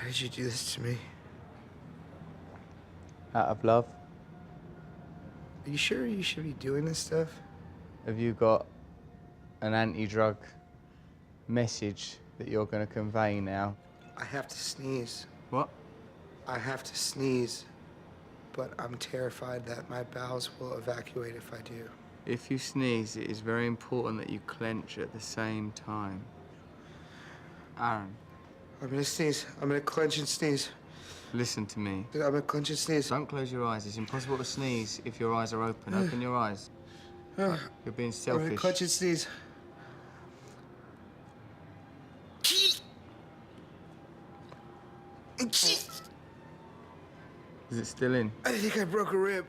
Why did you do this to me? Out of love. Are you sure you should be doing this stuff? Have you got an anti-drug message that you're going to convey now? I have to sneeze. What? I have to sneeze, but I'm terrified that my bowels will evacuate if I do. If you sneeze, it is very important that you clench at the same time. Aaron. I'm gonna sneeze. I'm gonna clench and sneeze. Listen to me. I'm gonna clench and sneeze. Don't close your eyes. It's impossible to sneeze if your eyes are open. Open your eyes. You're being I'm gonna selfish. clench and sneeze. Is it still in? I think I broke a rib.